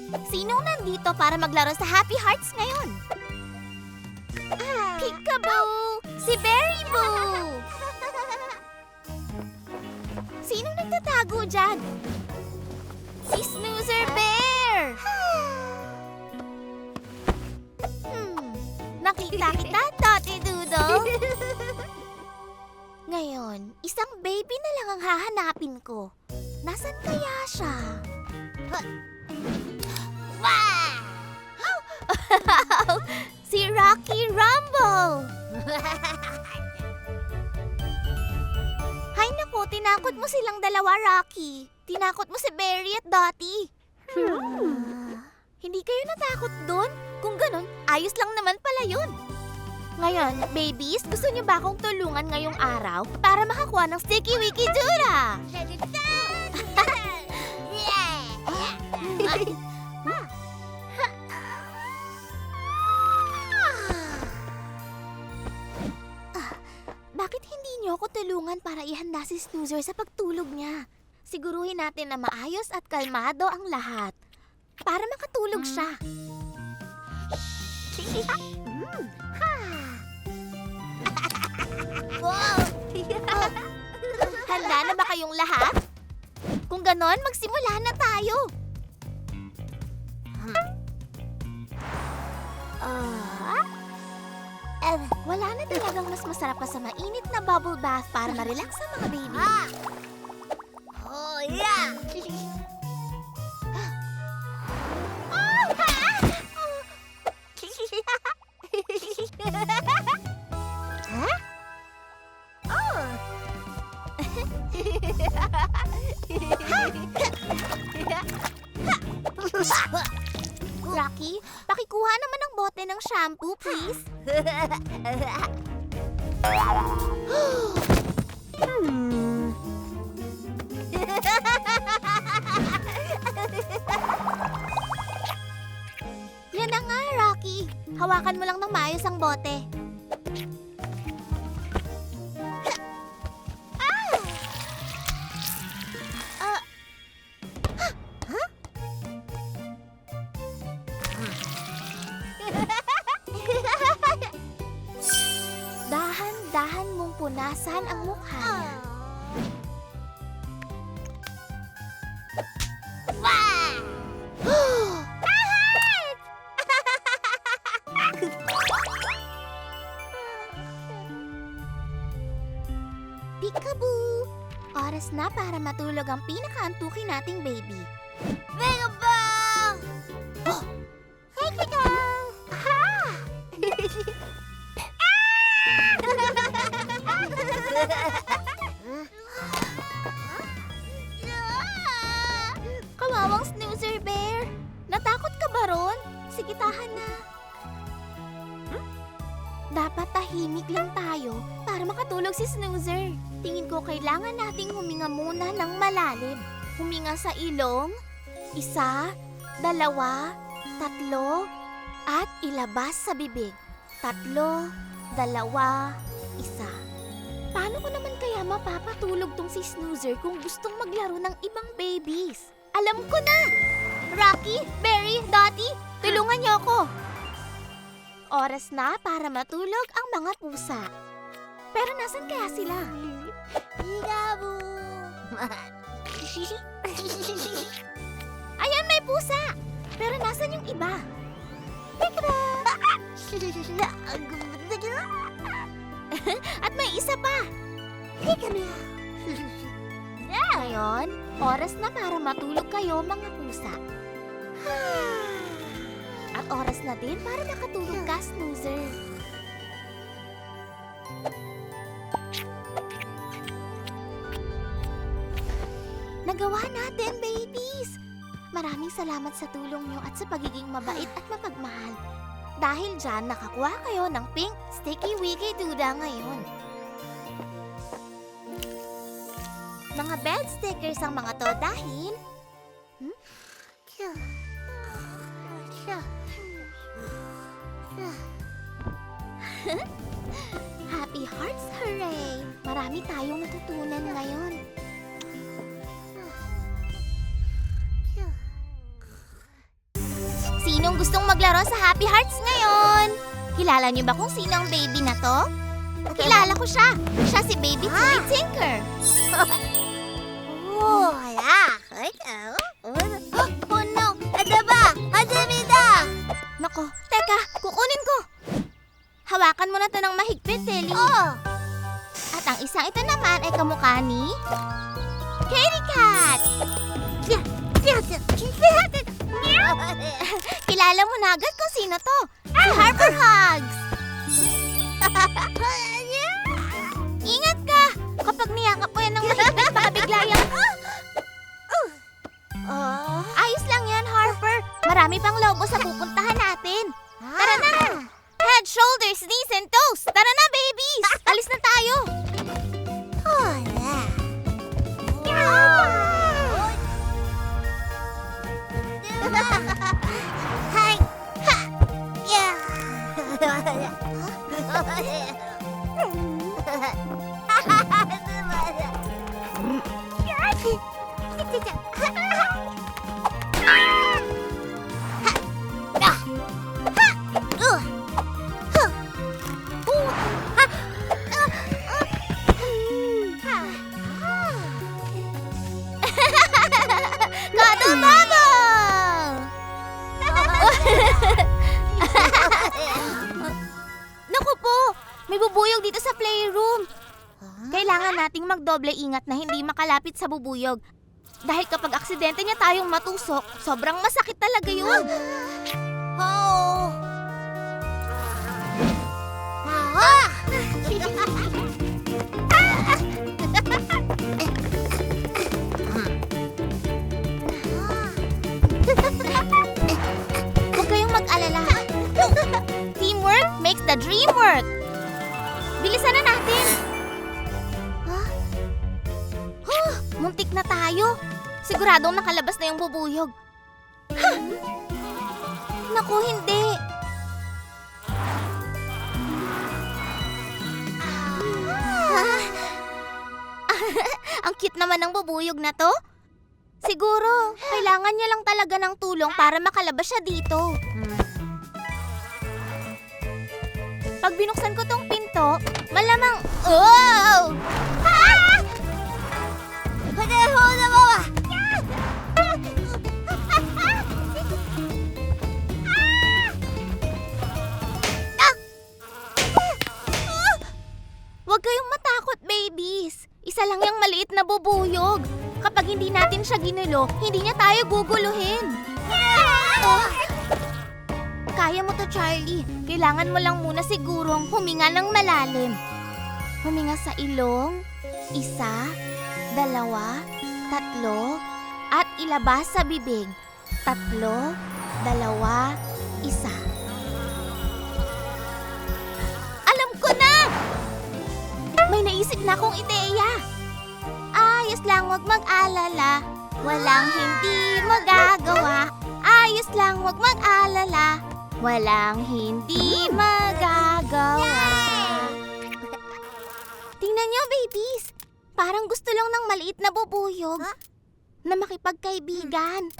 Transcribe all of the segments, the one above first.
Sinong nandito para maglaro sa Happy Hearts ngayon? Peekaboo! Si Berry Boo! Sinong nagtatago dyan? Si Snoozer Bear! Nakita kita, Toti Doodle? Ngayon, isang baby na lang ang hahanapin ko. Nasaan kaya siya? Si Rocky Rumble! Hay naku, tinakot mo silang dalawa, Rocky. Tinakot mo si Berry at Dottie. Hindi kayo natakot doon? Kung ganun, ayos lang naman pala yun. Ngayon, babies, gusto niyo ba akong tulungan ngayong araw para makakuha ng Sticky Wiki Dura? Bakit hindi niyo ako tulungan para ihanda si Snoozer sa pagtulog niya? Siguruhin natin na maayos at kalmado ang lahat para makatulog siya. Handa na ba kayong lahat? Kung ganon, magsimula na tayo. Wala na talagang mas masarap pa sa mainit na bubble bath para ma-relax ang mga baby. Oh, yeah! Rocky, pakikuha naman ng bote ng shampoo, please. Yan na nga, Rocky. Hawakan mo lang ng maayos ang bote. Dahan-dahan mong punasan ang mukha niya. Peekaboo! Oras na para matulog ang pinakaantukin nating baby. Peekaboo! Oh! Hey, Kikang! Aha! Kawawang Snoozer Bear! Natakot ka ba ron? Sige, tahan na. Dapat tahimik lang tayo para makatulog si Snoozer. Tingin ko kailangan nating huminga muna ng malalim. Huminga sa ilong, 1, 2, 3, at ilabas sa bibig. 3, 2, 1. Paano ko naman kaya mapapatulog tong si Snoozer kung gustong maglaro ng ibang babies? Alam ko na! Rocky, Berry, Dottie, tulungan niyo ako! Oras na para matulog ang mga pusa. Pero nasan kaya sila? Peekaboo! Ayan, may pusa! Pero nasan yung iba? Peekaboo! At may isa pa! Peekaboo! Ngayon, oras na para matulog kayo mga pusa. At oras na din para makatulog ka, Snoozer. Nagawa natin, babies! Maraming salamat sa tulong nyo at sa pagiging mabait at mapagmahal. Dahil dyan, nakakuha kayo ng pink Sticky Wiki Duda ngayon. Mga bed stickers ang mga to dahil... Happy Hearts, hooray! Marami tayong natutunan ngayon. Sinong gustong maglaro sa Happy Hearts ngayon? Kilala niyo ba kung sino ang baby na to? Kilala ko siya. Siya si Baby Toy Tinker. Oh no! Nako, teka, kukunin ko. Hawakan mo na to ng mahigpit, Telly. At ang isang ito naman ay kamukha ni Kitty Cat. Kilala mo na agad kung sino to. Si Harper Hugs. Ingat ka! Kapag niyakap mo yan ng mahigpit, baka bigla yung... Ayos lang yan, Harper. Marami pang lobo sa pupuntahan natin. Tara na! Head, shoulders, knees, and toes. Tara na, babies! Alis na tayo. Cuddle bubble! Naku po, may bubuyog dito sa playroom. Kailangan nating magdoble ingat na hindi makalapit sa bubuyog. Dahil kapag aksidente niya tayong matusok, sobrang masakit talaga yun. Huwag kayong mag-alala. Teamwork makes the dream work. Bilisan na natin. Muntik na tayo. Siguradong nakalabas na yung bubuyog. Naku, hindi. Ang cute naman ng bubuyog na to. Siguro, kailangan niya lang talaga ng tulong para makalabas siya dito. Pag binuksan ko tong pinto, malamang... Oh! Huwag kayong matakot, babies. Isa lang yung maliit na bubuyog. Kapag hindi natin siya ginulo, hindi niya tayo guguluhin. Kaya mo to, Charlie. Kailangan mo lang muna sigurong huminga ng malalim. Huminga sa ilong, 1, 2, 3, at ilabas sa bibig. 3, 2, 1. Alam ko na! May naisip na akong ideya. Ayos lang, huwag mag-alala. Walang hindi magagawa. Ayos lang, huwag mag-alala. Walang hindi magagawa. Tingnan niyo, babies. Parang gusto lang ng maliit na bubuyog na makipagkaibigan.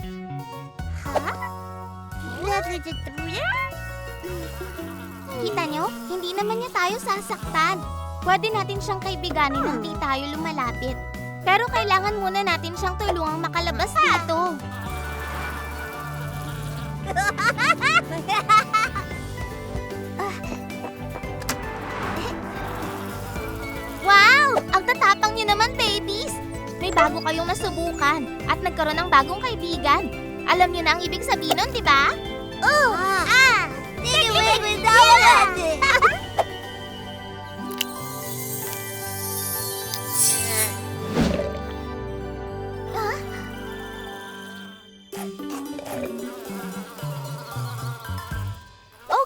Kita niyo? Hindi naman niya tayo sasaktan. Pwede natin siyang kaibiganin nang di tayo lumalapit. Pero kailangan muna natin siyang tulungang makalabas dito. Wow! Ang tatapang niyo naman, babies! May bago kayong nasubukan at nagkaroon ng bagong kaibigan. Alam niyo na ang ibig sabihin nun, di ba?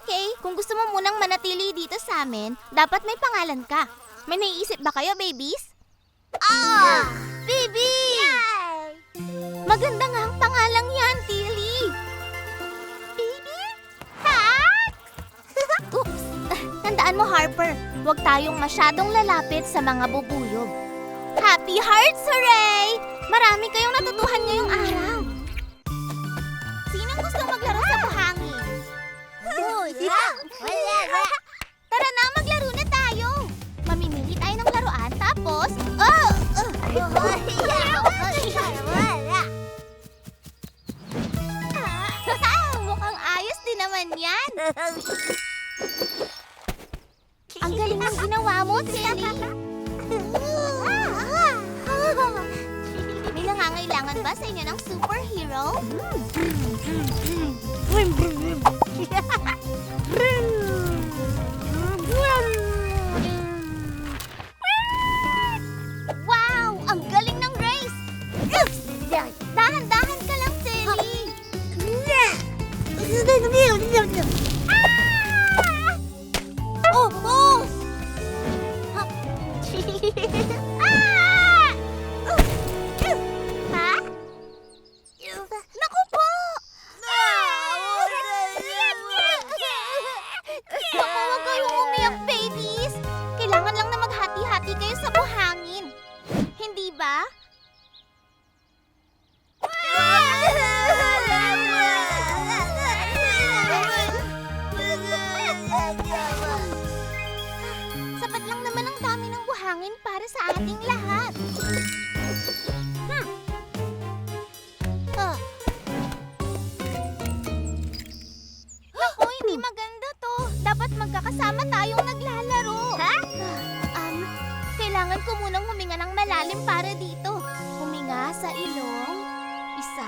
Okay, kung gusto mo munang manatili dito sa amin, dapat may pangalan ka. May naiisip ba kayo, babies? Baby! Maganda nga ang pangalang yan, Tilly. Baby? Oops! Tandaan mo, Harper, huwag tayong masyadong lalapit sa mga bubuyog. Happy Hearts, hooray! Marami kayong natutuhan ngayong araw. Sinong gustong maglaro sa buhangin? Tara na, maglaro na tayo. Mamimili tayo ng laruan, tapos... Mukhang ayos din naman yan. Ang galing ng ginawa mo, Tilly. May nangangailangan ba sa inyo ng superhero? Wow! Ang galing ng race! Dahan-dahan ka lang, Tilly. Oh! Oh! Ha? Naku po! Naku, huwag kayong umiyak, babies. Kailangan lang na maghati-hati kayo sa buhangin. Hindi ba? Sapat lang naman ang dami ng buhangin para sa ating lahat. Naku, hindi maganda to. Dapat magkakasama tayong naglalaro. Ha? Kailangan ko munang huminga ng malalim para dito. Huminga sa ilong. 1,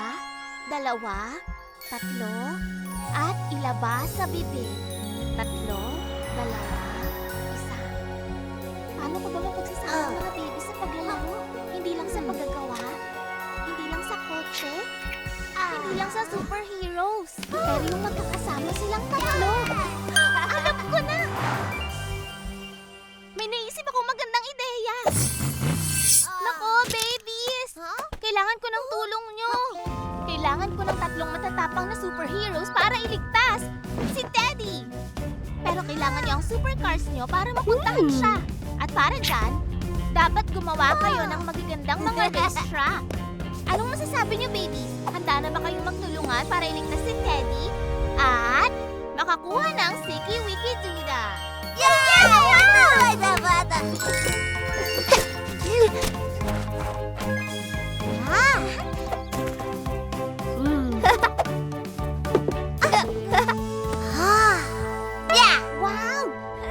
2, 3, at ilabas sa bibig. 3, 2, 1. Paano ko ba mapagsasama ang mga baby sa paglalaro? Hindi lang sa paggagawa, hindi lang sa kotse, hindi lang sa superheroes, pero yung magkakasama silang tatlo. Alam ko na! May naisip akong magandang ideya. Nako, babies! Kailangan ko ng tulong nyo. Kailangan ko ng 3 matatapang na superheroes para iligtas si Teddy. Pero kailangan nyo ang supercars nyo para mapuntahan siya. At para dyan, dapat gumawa kayo ng magagandang mga race track. Anong masasabi nyo, babies? Handa na ba kayong magtulungan para iligtas si Teddy? At makakuha ng Sticky Wiki Duda. Wow!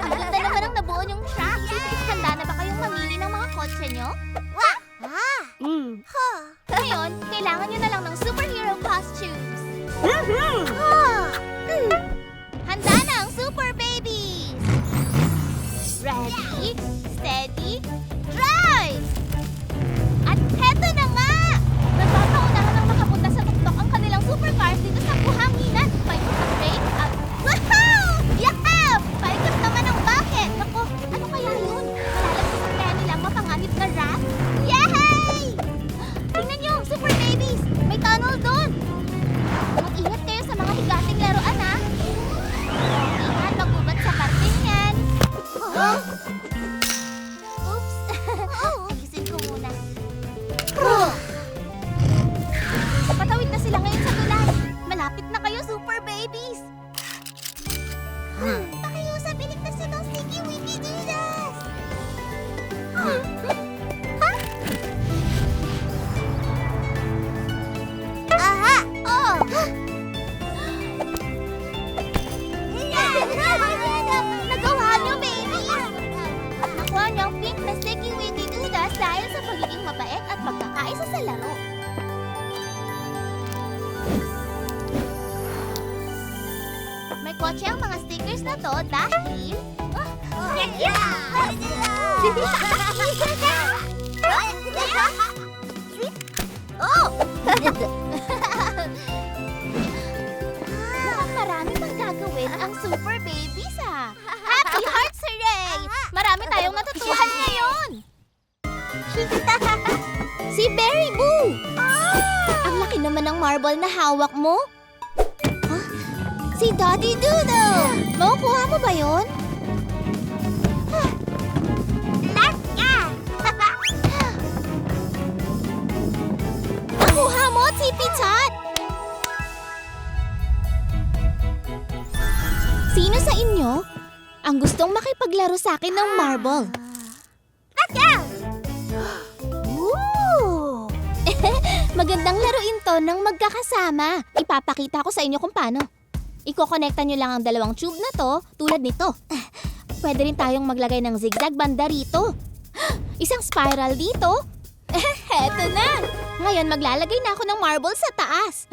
Ang ganda naman ang nabuo niyong track. Handa na ba kayong mamili ng mga kotse niyo? Ngayon, kailangan niyo na lang ng superhero costumes. Handa na ang super babies! Ready, steady, drive! At heto na nga! Nagpapaunahan ng makapunta sa tuktok ang kanilang supercars dito sa buhanginan. Paikot ang brake at... Woohoo! Yakap! Paikot naman ang bucket! Naku, ano kaya yun? Malalagpasan kaya nilang mapanganib na rat? Yay! Tingnan niyo, super babies! May tunnel doon! Mag-ingat kayo sa mga higating laruan, ha? Ingat, magubat sa parting yan. Oops! Ayusin ko muna. Patawid na sila ngayon sa tulay. Malapit na kayo, super babies! Pakiusap, iligtas nyo ng Sticky Wiki Dudas! Aha! Oh! Nagawa nyo, babies! Nakuha nyo ang pink na Sticky Wiki Dudas dahil sa pagiging mabait at pagkakaisa sa laro. May kotse ang mga stickers na to dahil... Oh! Mukhang marami pang gagawin ang super babies, ha? Happy Hearts, hooray! Marami tayong natutuhan ngayon! Si Berry Boo! Ang laki naman ng marble na hawak mo. Si Daddy Doodle! Makukuha mo ba yun? Nakuha mo, Tippy Tot! Sino nyo? Ang gustong makipaglaro sa akin ng marble. Ooh! Magandang laruin to ng magkakasama. Ipapakita ko sa inyo kung paano. Iko-connecta nyo lang ang dalawang tube na to tulad nito. Pwede rin tayong maglagay ng zigzag banda rito. Isang spiral dito. Heto na! Ngayon maglalagay na ako ng marble sa taas.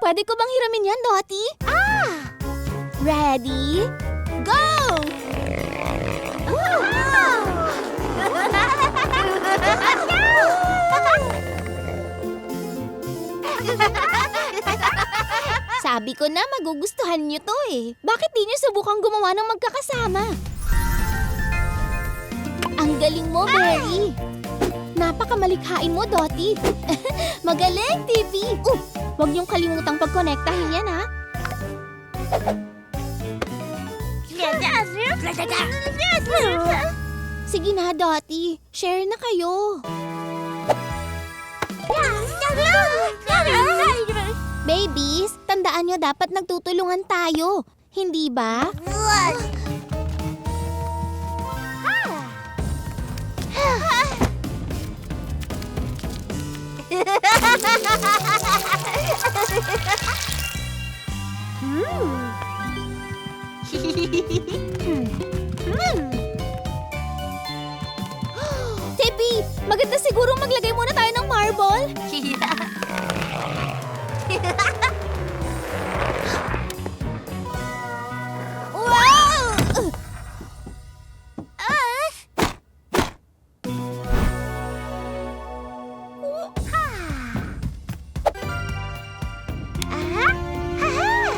Pwede ko bang hiramin yan, Dottie? Ready? Go! Sabi ko na magugustuhan niyo to eh. Bakit di niyo subukang gumawa ng magkakasama? Ang galing mo, Berry. Napakamalikhain mo, Dottie. Magaling, TV. Huwag niyong kalimutang pagkonektahin yan, ha? Sige na, Dottie. Share na kayo. Babies, tandaan nyo dapat nagtutulungan tayo. Hindi ba? Tippy, maganda siguro maglagay muna tayo ng marble. Wow!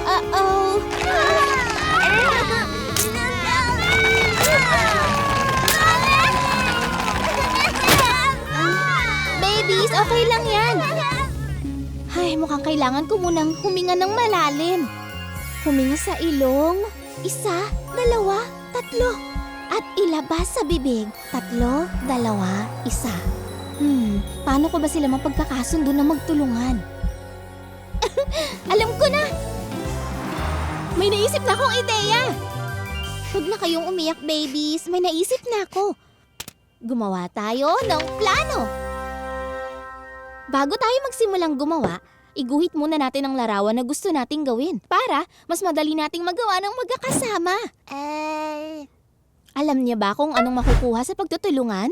Uh-oh. Babies, okay lang yan. Ay, mukhang kailangan ko munang huminga ng malalim. Huminga sa ilong. 1, 2, 3. At ilabas sa bibig. 3, 2, 1. Paano ko ba sila mapagkakasundo na magtulungan? Alam ko na! May naisip na akong ideya! Huwag na kayong umiyak, babies. May naisip na ako. Gumawa tayo ng plano. Bago tayo magsimulang gumawa, iguhit muna natin ang larawan na gusto nating gawin para mas madali nating magawa ng magkakasama. Alam niya ba kung anong makukuha sa pagtutulungan?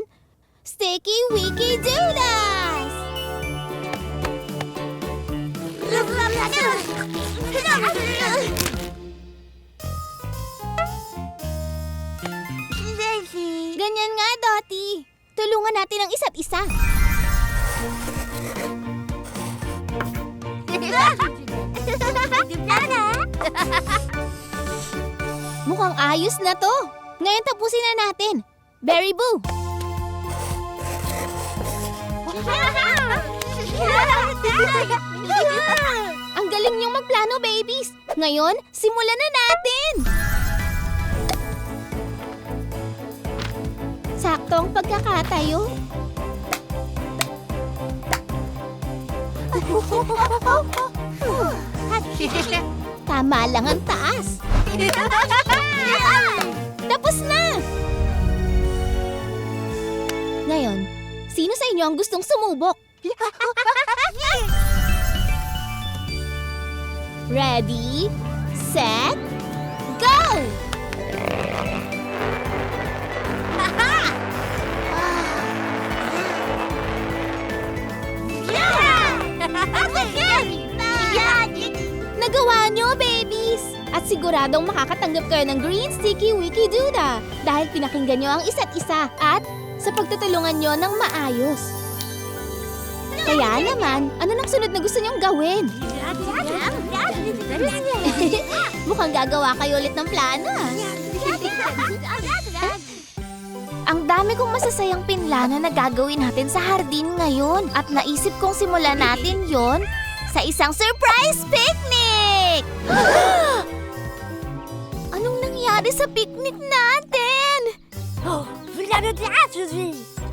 Sticky Wiki Doodles! Ganyan nga, Dottie. Tulungan natin ang isa't isa. Mukhang ayos na to. Ngayon tapusin na natin. Berry Boo! Ang galing niyong magplano, babies. Ngayon, simulan na natin. Sakto ang pagkakatayo. Tama lang ang taas. Tapos na! Ngayon, sino sa inyo ang gustong sumubok? Ready, set, go! Nagawa nyo, babies! At siguradong makakatanggap kayo ng Green Sticky Wiki Duda dahil pinakinggan nyo ang isa't isa at sa pagtutulungan nyo ng maayos. Kaya naman, ano nang sunod na gusto nyong gawin? Mukhang gagawa kayo ulit ng plano, ah. Ang dami kong masasayang pinlano na gagawin natin sa hardin ngayon at naisip kong simulan natin yon sa isang surprise picnic! Anong nangyari sa picnic natin?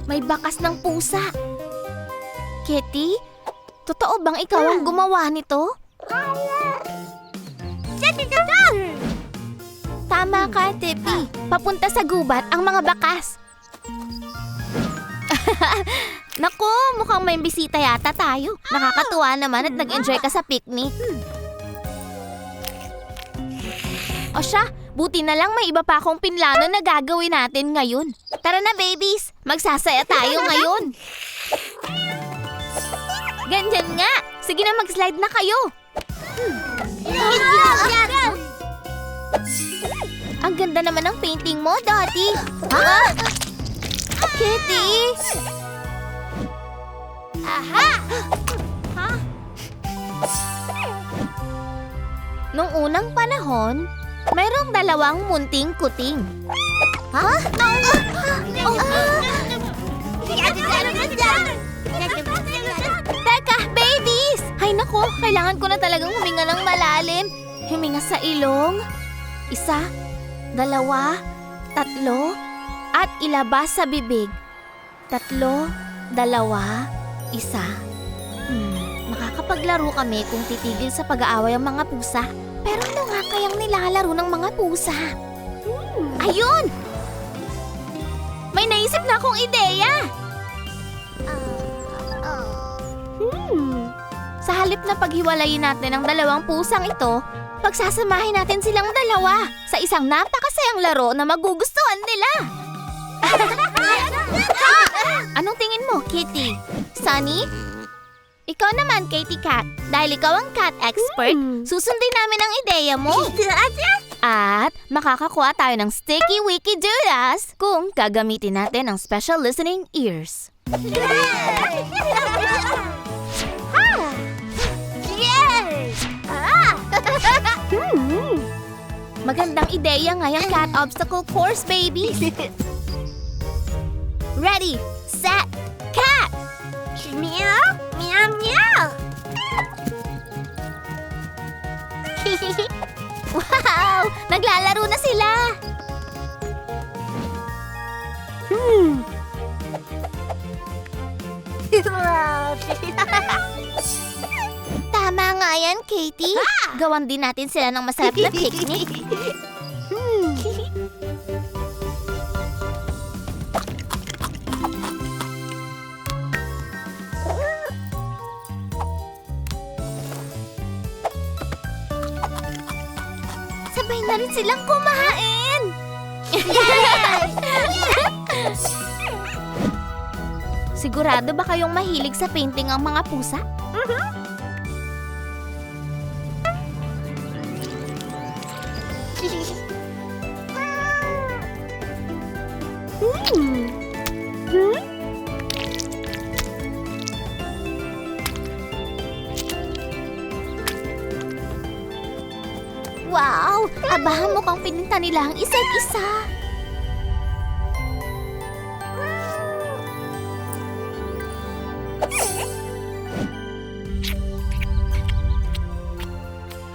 May bakas ng pusa. Kitty, totoo bang ikaw ang gumawa nito? Tama ka, Tippy. Papunta sa gubat ang mga bakas. Naku, mukhang may bisita yata tayo. Nakakatuwa naman at nag-enjoy ka sa picnic. O siya, buti na lang may iba pa akong pinlano na gagawin natin ngayon. Tara na, babies. Magsasaya tayo ngayon. Ganyan nga. Sige na, mag-slide na kayo. Ang ganda naman ng painting mo, Dottie. Ha? Kitty! Aha! Ha? Nung unang panahon, mayroong dalawang munting kuting. Ha? Teka, babies! Hay nako, kailangan ko na talagang huminga ng malalim. Huminga sa ilong. 1, 2, 3, at ilabas sa bibig. 3, 2, 1. Makakapaglaro kami kung titigil sa pag-aaway ang mga pusa. Pero ano nga kayang nilalaro ng mga pusa? Ayun! May naisip na akong ideya! Sa halip na paghiwalayin natin ang dalawang pusang ito, pagsasamahin natin silang dalawa sa isang napakasayang laro na magugustuhan nila. Anong tingin mo, Kitty? Sunny? Ikaw naman, Katie Cat. Dahil ikaw ang cat expert, susundin namin ang ideya mo. At makakakuha tayo ng Sticky Wicky Dudas kung gagamitin natin ang special listening ears. Magandang ideya nga yung cat obstacle course, baby. Ready, set, cat! Meow, meow, meow! Wow! Naglalaro na sila! Tama nga yan, Katie. Gawan din natin sila ng masarap na picnic. Sabay na rin silang kumain! Sigurado ba kayong mahilig sa painting ang mga pusa? Wow! Abahan mo kang pininta nila ang isa't isa.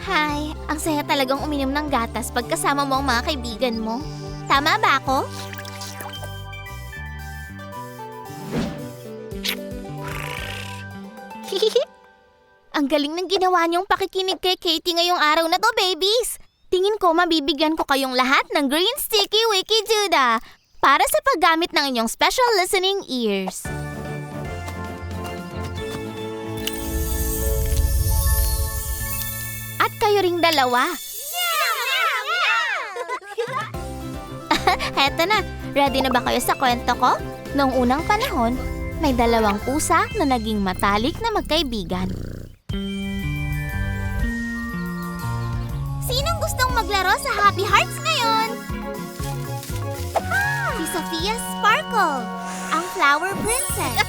Hi! Ang saya talagang uminom ng gatas pag kasama mo ang mga kaibigan mo. Tama ba ako? Ang galing ng ginawa niyong pakikinig kay Katie ngayong araw na to, babies! Tingin ko mabibigyan ko kayong lahat ng Green Sticky Wicky Duda para sa paggamit ng inyong special listening ears. At kayo ring dalawa. Heto na, ready na ba kayo sa kwento ko? Noong unang panahon, may dalawang pusa na naging matalik na magkaibigan. Sinong gustong maglaro sa Happy Hearts ngayon? Si Sophia Sparkle, ang Flower Princess.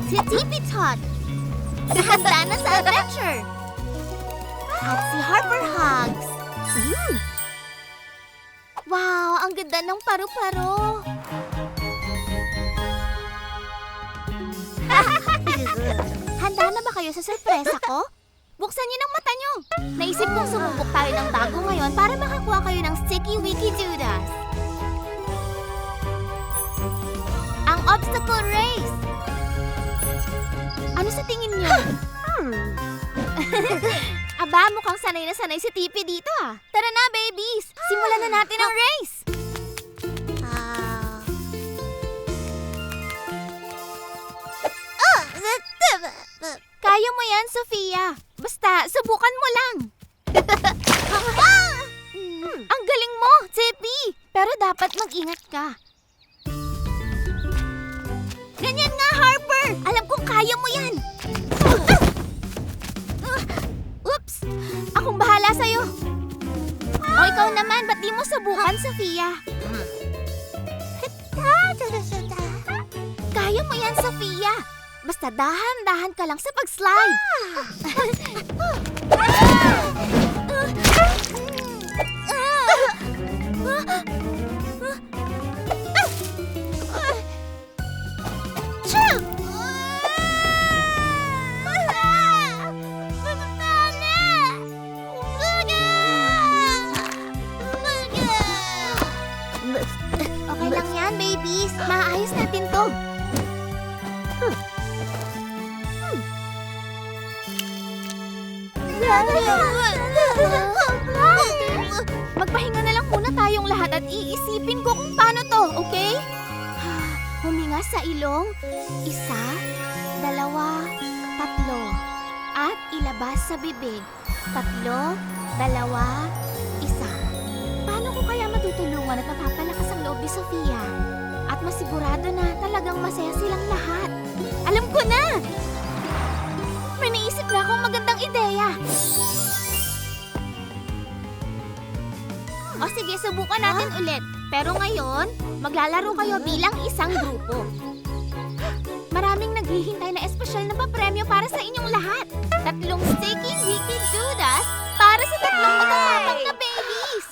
Si Tippy Tot, na handa na sa adventure. At si Harper Hugs. Wow, ang ganda ng paru-paro. Handa na ba kayo sa sorpresa ko? Buksan niyo ng mata niyo. Naisip kong sumubok tayo ng bago ngayon para makakuha kayo ng Sticky Wicky Dudas. Ang obstacle race. Ano sa tingin niyo? Aba, Aba, mukhang sanay na sanay si Tipi dito ah. Tara na, babies! Simulan na natin ang race! Kaya mo yan, Sofia. Basta, subukan mo lang. Ang galing mo, Tipi! Pero dapat mag-ingat ka. Ganyan nga, Harper! Alam kong kaya mo yan! Oops! Akong bahala sa'yo. O ikaw naman, ba't di mo subukan, Sofia? Kaya mo yan, Sofia. Basta dahan-dahan ka lang sa pag-slide. Okay lang yan, babies. Maayos natin to. Magpahinga na lang muna tayong lahat at iisipin ko kung paano to, okay? Huminga sa ilong. 1, 2, 3. At ilabas sa bibig. 3, 2, 1. Paano ko kaya matutulungan at mapapalakas ang loob ni Sofia? At masigurado na talagang masaya silang lahat. Alam ko na! May naisip na akong magandang ideya. O sige, subukan natin ulit. Pero ngayon, maglalaro kayo bilang isang grupo. Maraming naghihintay na espesyal na papremyo para sa inyong lahat. 3 sticky wicked dudas para sa 3 matatapang na babies.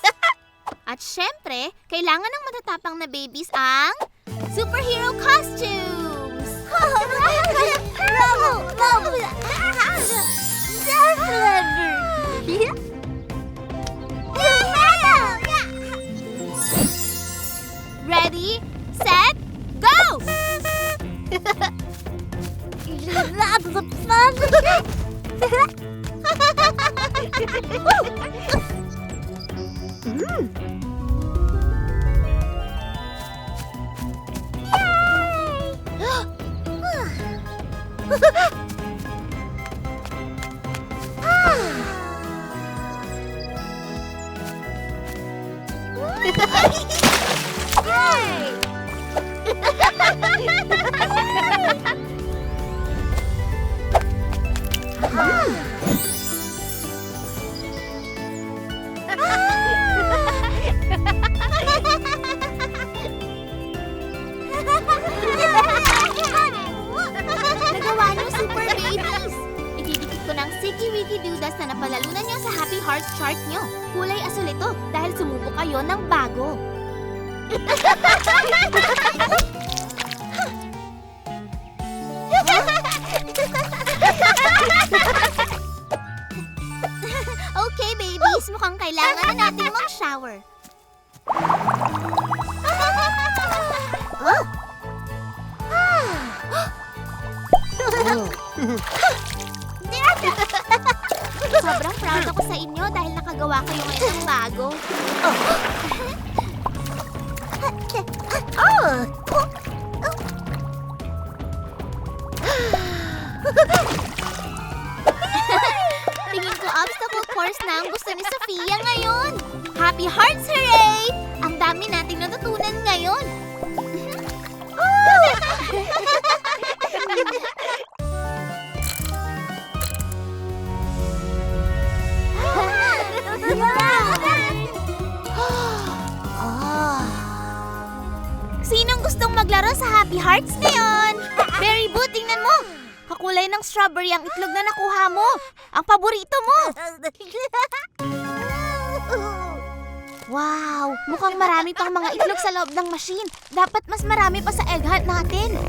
At syempre, kailangan ng matatapang na babies ang superhero costumes. Ready, set, go! Lots of fun! Nagawa niyo, super babies! Ididikit ko ng Sticky Wiki Dudas na napalalunan niyo sa Happy Hearts chart niyo. Kulay asul ito dahil sumubo kayo ng bago. Okay, babies. Mukhang kailangan na natin mag-shower. Sobrang proud ako sa inyo dahil nakagawa kayo ngayon ng bago. Tingin ko obstacle course na ang gusto ni Sofia ngayon. Happy Hearts, hooray! Ang dami nating natutunan ngayon. Sinong gustong maglaro sa Happy Hearts ngayon? Berry Boo, tingnan mo! Kakulay ng strawberry ang itlog na nakuha mo. Ang paborito mo. Wow! Mukhang marami pang mga itlog sa loob ng machine. Dapat mas marami pa sa egg hunt natin.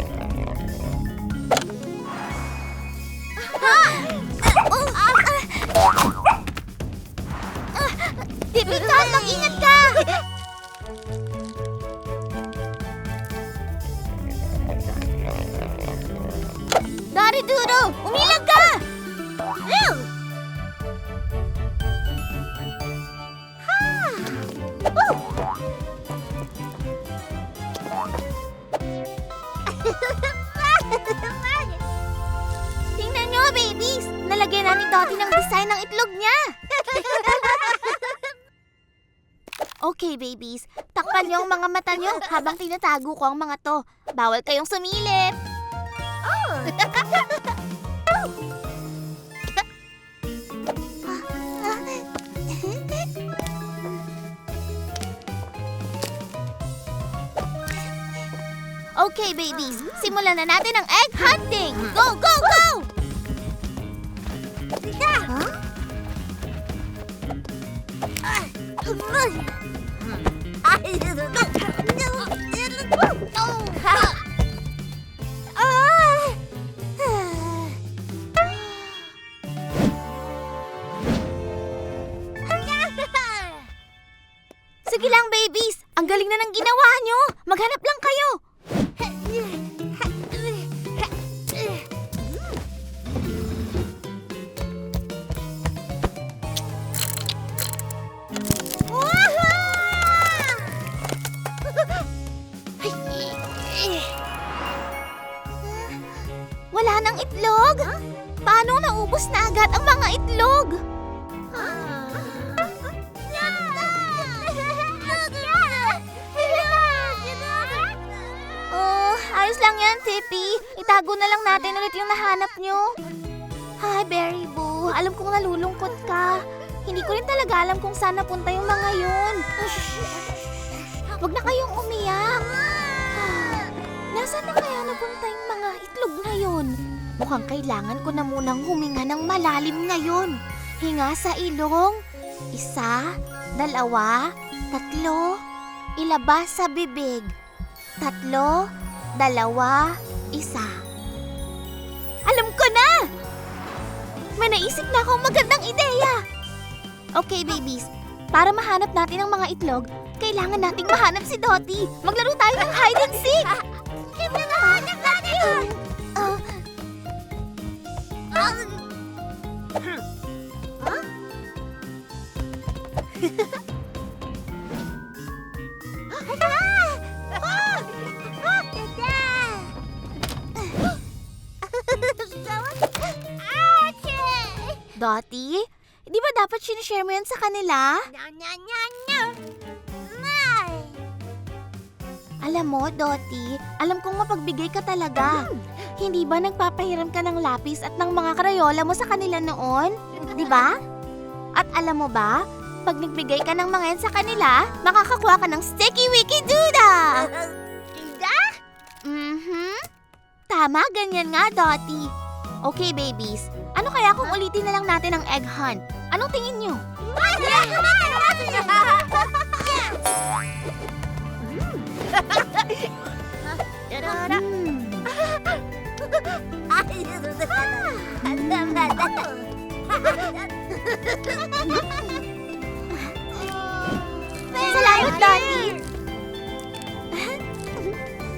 Tipika, mag-ingat ka! Dari Duro, umilag ka! Dottie ng design ng itlog niya. Okay, babies. Takpan niyo ang mga mata niyo habang tinatago ko ang mga to. Bawal kayong sumilip. Okay, babies. Simulan na natin ang egg hunting. Go, go, go! Sige lang, babies. Ang galing na ng ginawa nyo. Maghanap lang kayo. Wala nang itlog? Paano naubos na agad ang mga itlog? Ayos lang yan, Tippy. Itago na lang natin ulit yung nahanap nyo. Hi, Berry Boo. Alam kong nalulungkot ka. Hindi ko rin talaga alam kung saan napunta yung mga yun. Huwag na kayong umiyak. Nasaan na kaya napunta yung mga itlog na yun? Mukhang kailangan ko na munang huminga ng malalim ngayon. Hinga sa ilong. 1, 2, 3. Ilabas sa bibig. 3, 2, 1. Alam ko na! May naisip na akong magandang ideya. Okay, babies. Para mahanap natin ang mga itlog, kailangan nating mahanap si Dottie. Maglaro tayo ng hide and seek. Hanap natin! Dottie, di ba dapat sinishare mo yan sa kanila? Alam mo, Dottie, alam kong mapagbigay ka talaga. Hindi ba nagpapahiram ka ng lapis at ng mga krayola mo sa kanila noon? Di ba? At alam mo ba, pag nagbigay ka ng mga yan sa kanila, makakakuha ka ng Sticky Wiki Duda! Duda? Tama, ganyan nga, Dottie. Okay, babies. Ano kaya kung ulitin na lang natin ang egg hunt? Anong tingin nyo? Salamat, Dottie.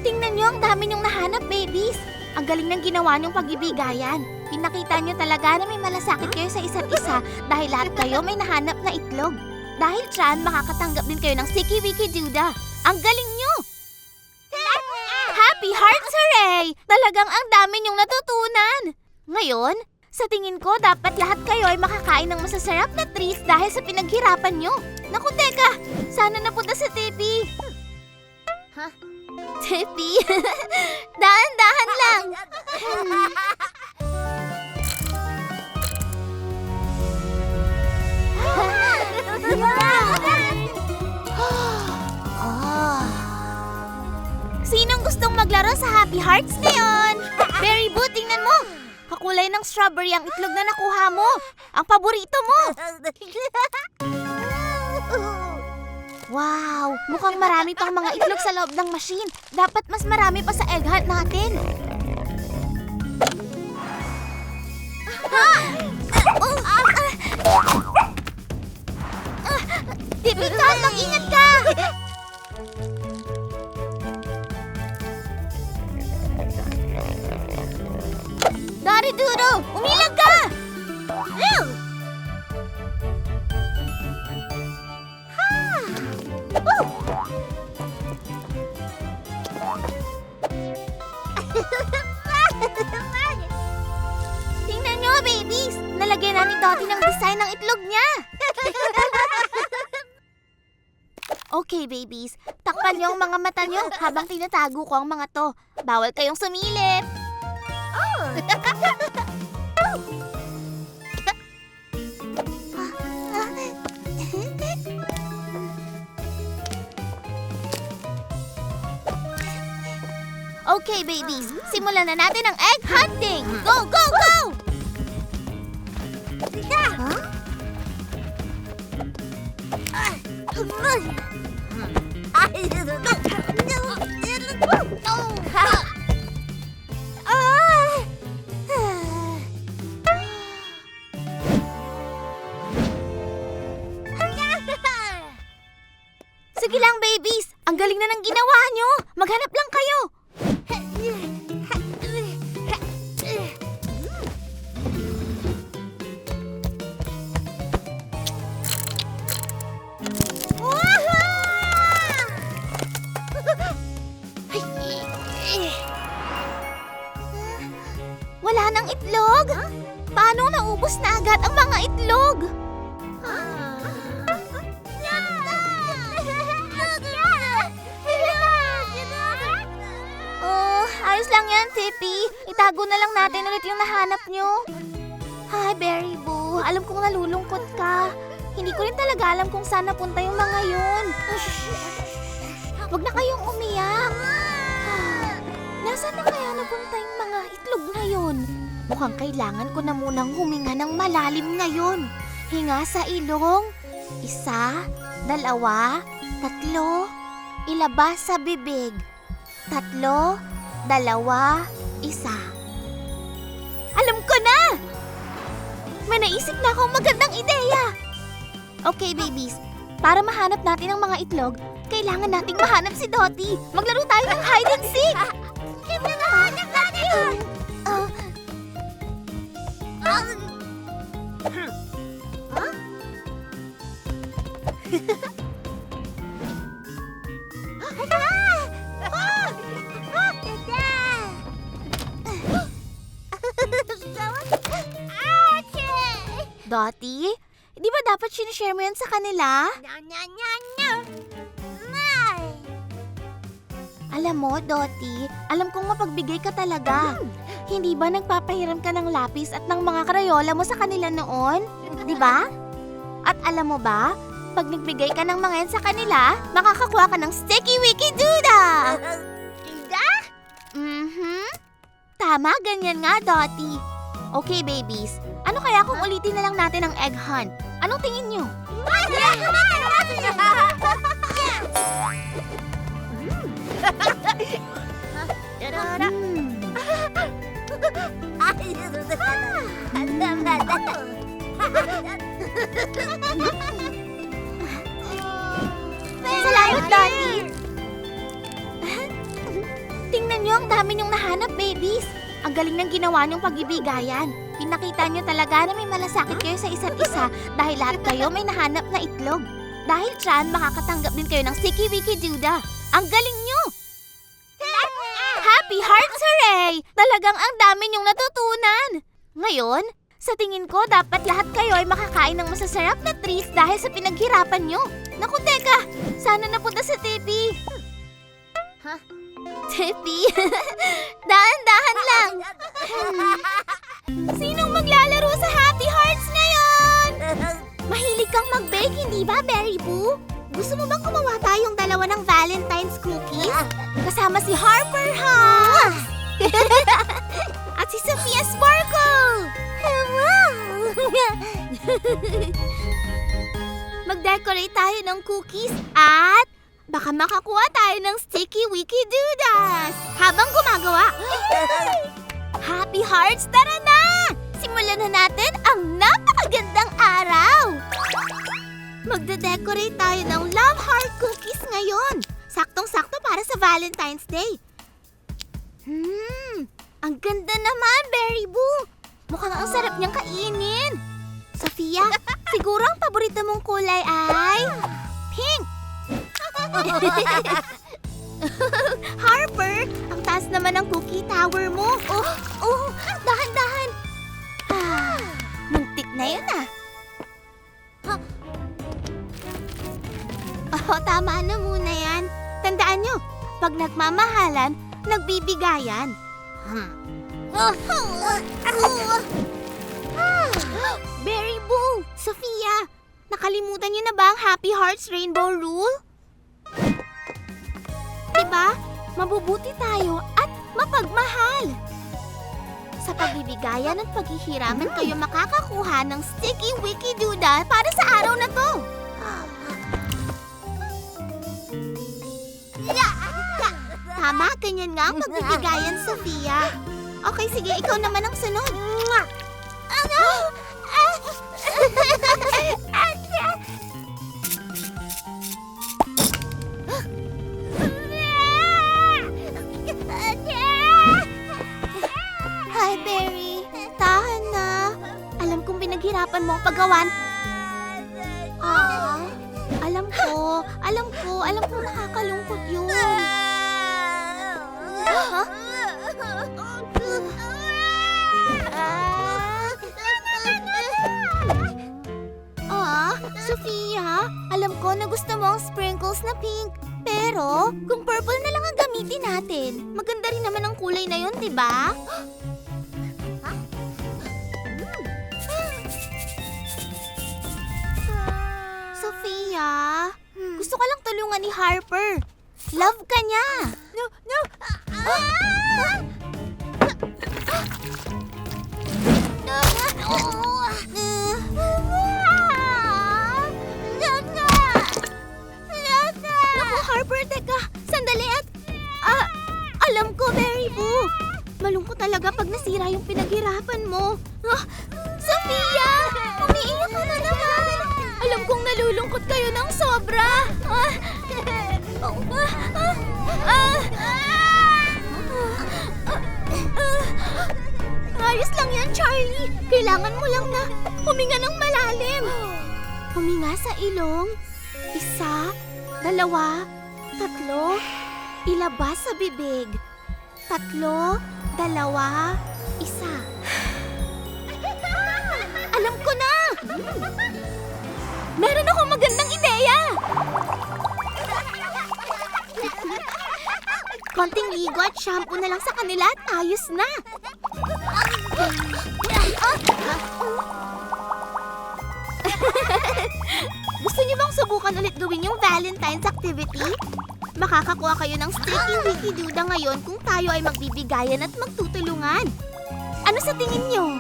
Tingnan nyo, ang dami nyong nahanap, babies. Ang galing ng ginawa nyong pag-ibigayan. Pinakita nyo talaga na may malasakit kayo sa isa't isa dahil lahat kayo may nahanap na itlog. Dahil dyan, makakatanggap din kayo ng Sticky Wiki Duda. Ang galing nyo! Happy Hearts Hooray! Talagang ang dami nyong natutunan. Ngayon, sa tingin ko, dapat lahat kayo ay makakain ng masasarap na treats dahil sa pinaghirapan nyo. Naku, teka! Sana napunta sa Tippy. Tippy? Dahan-dahan lang. Sinong gustong maglaro sa Happy Hearts ngayon? Berry Boo, tingnan mo. Kakulay ng strawberry ang itlog na nakuha mo. Ang paborito mo. Wow! Mukhang marami pang mga itlog sa loob ng machine. Dapat mas marami pa sa egg hunt natin. Tippy, mag-ingat ka! Dari-duro! Umilag ka! Tingnan nyo, babies! Nalagyan namin ni Dottie ng design ng itlog niya. Okay, babies. Takpan niyo ang mga mata niyo habang tinatago ko ang mga to. Bawal kayong sumilip. Okay, babies. Simulan na natin ang egg hunting. Go, go, go! Huh? Sige lang, babies. Ang galing na ng ginawa nyo. Maghanap lang kayo. Wala nang itlog? Paano naubos na agad ang mga itlog? Oh, ayos lang yan, Tippy. Itago na lang natin ulit yung nahanap nyo. Hi, Berry Boo. Alam kong nalulungkot ka. Hindi ko rin talaga alam kung saan napunta yung mga yun. Huwag na kayong umiyak. Nasaan na kaya napunta yung mga itlog ngayon? Mukhang kailangan ko na munang huminga ng malalim ngayon. Hinga sa ilong. 1, 2, 3. Ilabas sa bibig. 3, 2, 1. Alam ko na! May naisip na akong magandang ideya. Okay, babies. Para mahanap natin ang mga itlog, kailangan nating mahanap si Dottie. Maglaro tayo ng hide and seek. Hinahanap natin yun! Dottie, di ba dapat sinishare mo yan sa kanila? Alam mo, Dottie, alam kong mapagbigay ka talaga. Hindi ba nagpapahiram ka ng lapis at ng mga krayola mo sa kanila noon? Di ba? At alam mo ba, pag nagbigay ka ng mga yan sa kanila, makakakuha ka ng Sticky Wiki Duda! Duda? Tama, ganyan nga, Dottie. Okay, babies. Ano kaya kung ulitin na lang natin ang egg hunt? Anong tingin nyo? Salamat, Dottie. Tingnan nyo, ang dami nyong nahanap, babies. Ang galing ng ginawa nyong pag-ibigayan. Pinakita nyo talaga na may malasakit kayo sa isa't isa dahil lahat kayo may nahanap na itlog. Dahil dyan, makakatanggap din kayo ng Sticky Wiki Duda. Ang galing nyo! Happy Hearts Hooray! Talagang ang dami nyong natutunan. Ngayon, sa tingin ko, dapat lahat kayo ay makakain ng masasarap na treats dahil sa pinaghirapan nyo. Naku, teka! Sana napunta sa Tippy. Tippy? Dahan-dahan lang. Sinong maglalaro sa Happy Hearts ngayon? Mahilig kang mag-bake, hindi ba, Berry Boo? Gusto mo bang gumawa tayong dalawa ng Valentine's cookies? Kasama si Harper House! At si Sophia Sparkle! Mag-decorate tayo ng cookies at baka makakuha tayo ng Sticky Wiki Dudas habang gumagawa. Happy Hearts, tara na! Simulan na natin ang napakagandang araw! Magde-decorate tayo ng love heart cookies ngayon. Saktong-sakto para sa Valentine's Day. Ang ganda naman, Berry Boo. Mukhang ang sarap niyang kainin. Sophia, siguro ang paborito mong kulay ay pink. Harper, ang taas naman ng cookie tower mo. Oh, dahan-dahan. Muntik na yun ah. Oh, tama na muna yan. Tandaan nyo, pag nagmamahalan, nagbibigayan. Berry Boo! Sofia! Nakalimutan niyo na ba ang Happy Hearts Rainbow Rule? Diba? Mabubuti tayo at mapagmahal. Sa pagbibigayan at paghihiraman kayo makakakuha ng Sticky Wicky Doodle para sa araw na to. Tama, ganyan nga ang pagbibigayan, Sofia. Okay, sige, ikaw naman ang sunod. Ano? Hi, Berry. Tahan na. Alam kong pinaghirapan mo ang paggawan. Alam ko nakakalungkot yun. Huh? Sofia, alam ko na gusto mo ang sprinkles na pink. Pero, kung purple na lang ang gamitin natin, maganda rin naman ang kulay na yun, diba? Sofia, gusto ka lang tulungan ni Harper. Love ka niya. No. Naku, Harper, teka. Sandali at... alam ko, Berry Boo. Malungkot talaga pag nasira yung pinaghirapan mo. Sofia! Umiiyak ka na naman. Alam kong nalulungkot kayo ng sobra. Ayos lang yan, Charlie. Kailangan mo lang na huminga ng malalim. Huminga sa ilong. 1, 2, 3. Ilabas sa bibig. 3, 2, 1. Alam ko na! Meron akong magandang ideya! Konting ligo at shampoo na lang sa kanila at ayos na! Gusto niyo bang subukan ulit gawin yung Valentine's activity? Makakakuha kayo ng Sticky Wicky Doodle ngayon kung tayo ay magbibigayan at magtutulungan. Ano sa tingin niyo?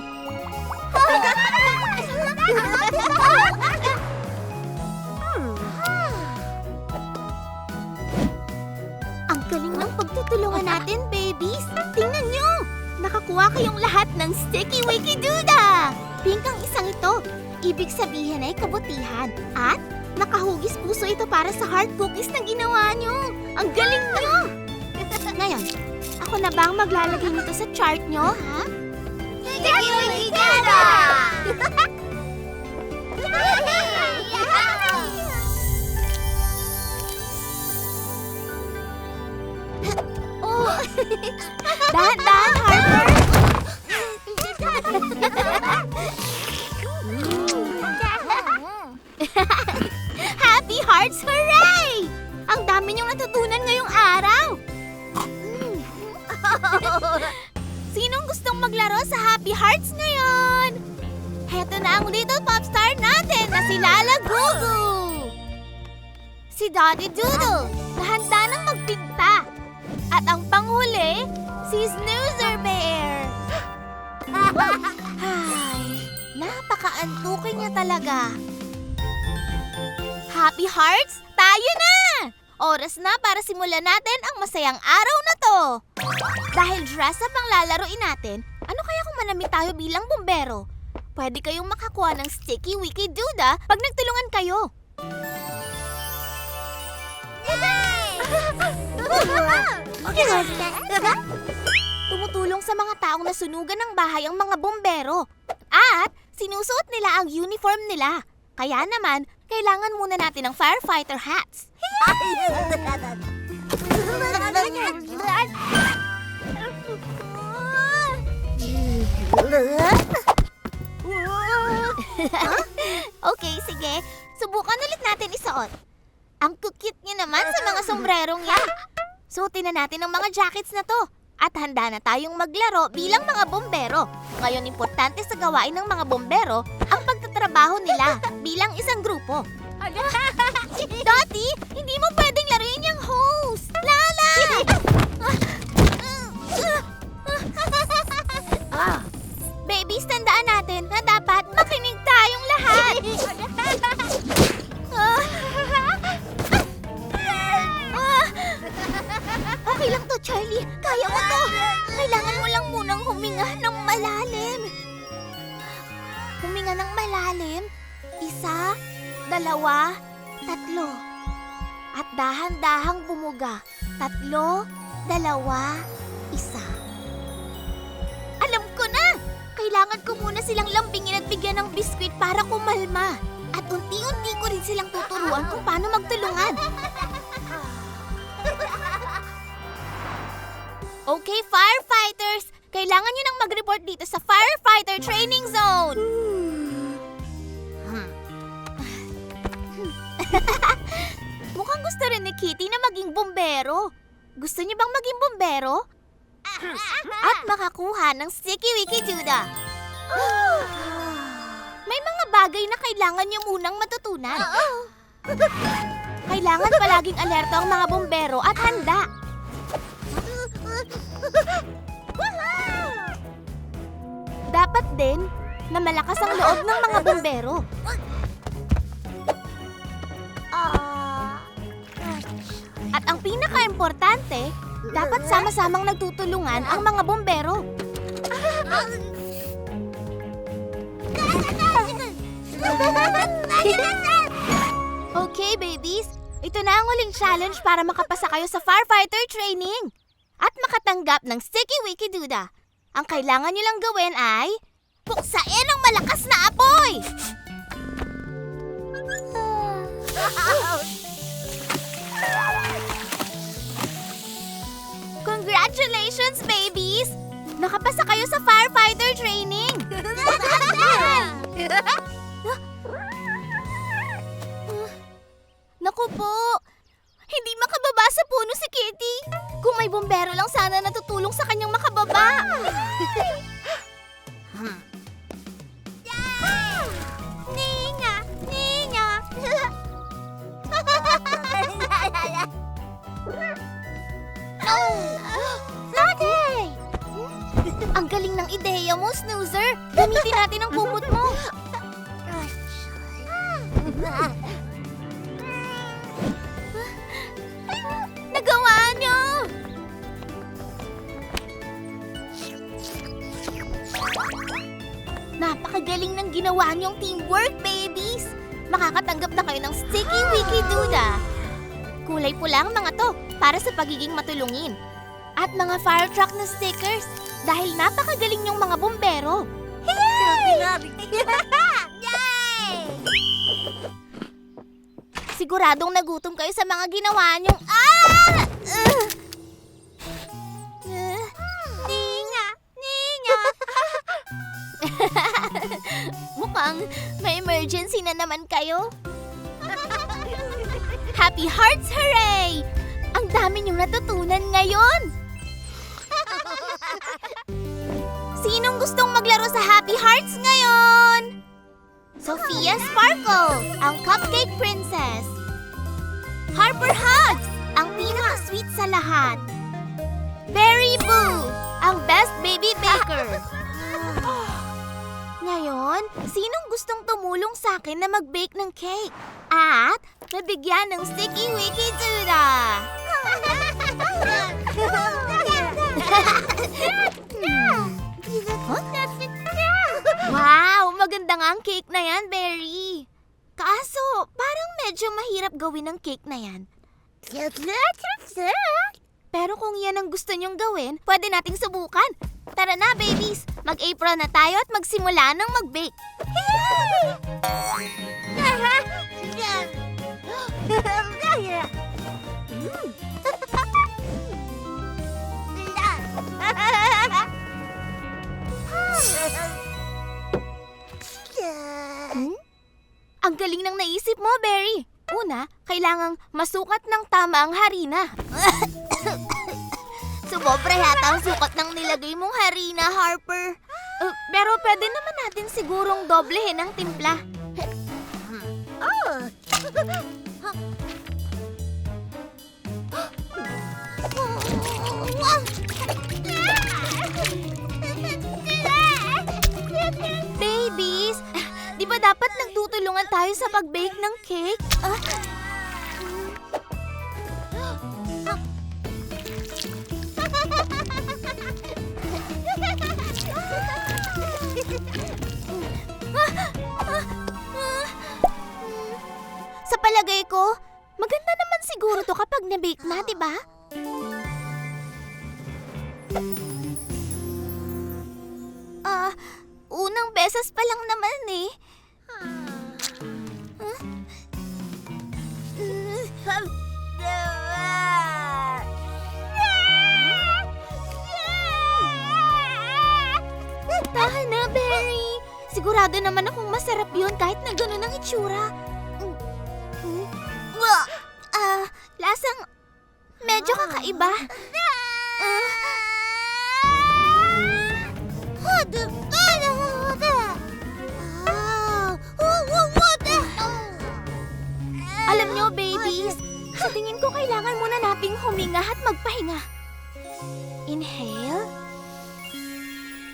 Ang galing ng pagtutulungan natin, babies! Tingnan niyo! Nakakuha kayong lahat ng Sticky Wicky Doodle! Pink ang isang ito. Ibig sabihin ay kabutihan. At nakahugis puso ito para sa heart cookies na ginawa niyo. Ang galing niyo! Ngayon, ako na ba ang maglalagay nito sa chart niyo, ha? Sticky Wicky Doodle! Oh! Dahan-dahan, Harper! Happy Hearts! Hooray! Ang dami niyong natutunan ngayong araw! Sinong gustong maglaro sa Happy Hearts ngayon? Heto na ang little popstar natin na si Lala Gugu! Si Daddy Doodle, na handa nang magpinta. At ang panghuli, si Snoozer Bear. Ay, napaka-antukin niya talaga. Happy Hearts, tayo na! Oras na para simulan natin ang masayang araw na to. Dahil dress up ang lalaroin natin, ano kaya kung manamit tayo bilang bumbero? Pwede kayong makakuha ng Sticky Wicky Doodle pag nagtulungan kayo. Tumutulong sa mga taong nasunugan ng bahay ang mga bumbero. At sinusuot nila ang uniform nila. Kaya naman, kailangan muna natin ng firefighter hats. Okay, sige. Subukan ulit natin isuot. Ang cute niyo naman sa mga sombrerong yan. Suotin na natin ang mga jackets na to. At handa na tayong maglaro bilang mga bombero. Ngayon, importante sa gawain ng mga bombero ang pagtatrabaho nila bilang isang grupo. Dottie, hindi mo pwedeng laruin yung hose! Lala! Babies, tandaan natin na dapat makinig tayong lahat. Okay lang to, Charlie. Kaya mo to. Kailangan mo lang munang huminga ng malalim. Huminga ng malalim. 1, 2, 3. At dahan-dahang bumuga. 3, 2, 1. Alam ko na! Kailangan ko muna silang lambingin at bigyan ng biskwit para kumalma. At unti-unti ko rin silang tuturuan kung paano magtulungan. Okay, firefighters! Kailangan nyo nang mag-report dito sa Firefighter Training Zone! Mukhang gusto rin ni Kitty na maging bombero. Gusto niyo bang maging bombero? At makakuha ng Sticky Wiki Duda. May mga bagay na kailangan niyo munang matutunan. Kailangan palaging alerto ang mga bombero at handa. Dapat din na malakas ang loob ng mga bombero. At ang pinaka-importante, dapat sama-samang nagtutulungan ang mga bombero. Okay, babies. Ito na ang huling challenge para makapasa kayo sa firefighter training at makatanggap ng Sticky Wiki Duda. Ang kailangan nyo lang gawin ay puksain ang malakas na apoy! Congratulations, babies! Nakapasa kayo sa firefighter training! Naku po! Hindi makababa sa puno si Kitty! Kung may bombero lang sana natutulong sa kanyang makababa! Ninga! Ninga! Daddy! Ang galing ng ideya mo, Snoozer! Gamitin natin ang kumot mo! Nagawa niyo! Napakagaling ng ginawa niyong teamwork, babies! Makakatanggap na kayo ng Sticky Wiki Duda. Kulay pula ang mga to para sa pagiging matulungin. At mga fire truck na stickers dahil napakagaling niyong mga bombero. Yay! Yay! Siguradong nagutom kayo sa mga ginawa niyong... Ninga! Ninga! Mukhang may emergency na naman kayo. Happy Hearts! Hooray! Ang dami niyong natutunan ngayon! Sinong gustong maglaro sa Happy Hearts ngayon? Sophia Sparkle, ang Cupcake Princess. Harper Hugs, ang pinaka-sweet sa lahat. Berry Boo, ang best baby baker. Ngayon, sinong gustong tumulong sa akin na mag-bake ng cake? At nabigyan ng Sticky Wiki Duda. Wow, maganda nga ang cake na yan, Berry. Kaso, parang medyo mahirap gawin ang cake na yan. Pero kung yan ang gusto nyong gawin, pwede nating subukan. Tara na, babies. Mag-apron na tayo at magsimula ng mag-bake. Ang galing ng naisip mo, Berry. Una, kailangang masukat ng tama ang harina. Sumobra yata ang sukat ng nilagay mong harina, Harper. Pero pwede naman natin sigurong doblehin ang timpla. Babies, di ba dapat nagtutulungan tayo sa pag-bake ng cake? Sa palagay ko, maganda naman siguro to kapag na-bake na, di ba? Unang beses pa lang naman eh. Tahan na, Berry. Sigurado naman akong masarap yun kahit na gano'n ang itsura. Lasang medyo kakaiba. Alam nyo, babies, sa tingin ko kailangan muna nating huminga at magpahinga. Inhale.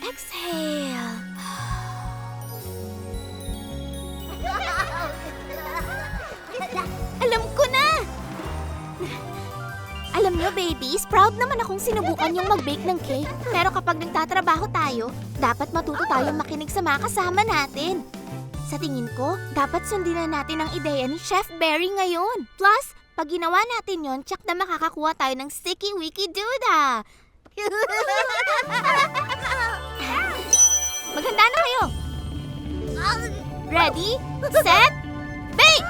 Exhale. Alam ko na! Alam niyo, babies, proud naman akong sinubukan yung mag-bake ng cake. Pero kapag nagtatrabaho tayo, dapat matuto tayong makinig sa mga kasama natin. Sa tingin ko, dapat sundin na natin ang ideya ni Chef Berry ngayon. Plus, pag ginawa natin yon, tsak na makakakuha tayo ng Sticky Wiki Duda. Maghanda na kayo! Ready, set, bake!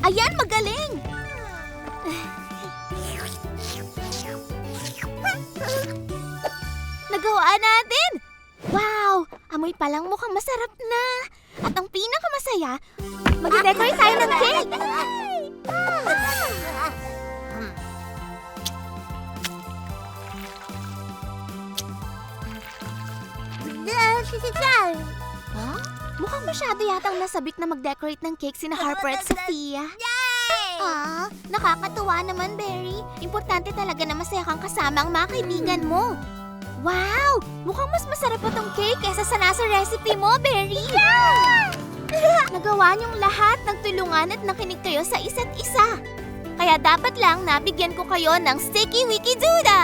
Ayan, magaling! Nagawa natin! Wow! Amoy palang mukhang masarap na! At ang pinakamasaya, mag-decorate tayo ng cake! Huh? Mukhang masyado yatang nasabik na mag-decorate ng cake sina Harper at Sophia. Nakakatuwa naman, Berry. Importante talaga na masaya kang kasama ang mga kaibigan mo. Wow! Mukhang mas masarap pa tong cake kaysa sa nasa recipe mo, Berry. Nagawa niyong lahat, nagtulungan at nakinig kayo sa isa't isa. Kaya dapat lang nabigyan ko kayo ng Sticky Wiki Duda.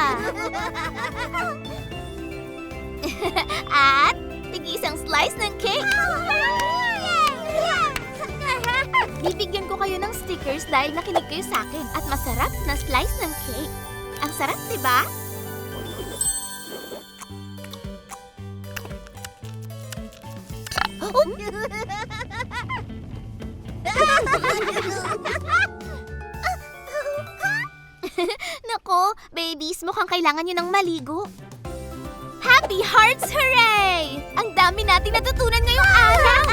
At tig-isang slice ng cake. Bibigyan ko kayo ng stickers dahil nakinig kayo sa akin at masarap na slice ng cake. Ang sarap, diba? Nako, babies, mukhang kailangan nyo ng maligo. Happy Hearts! Hooray! Ang dami nating natutunan ngayong araw!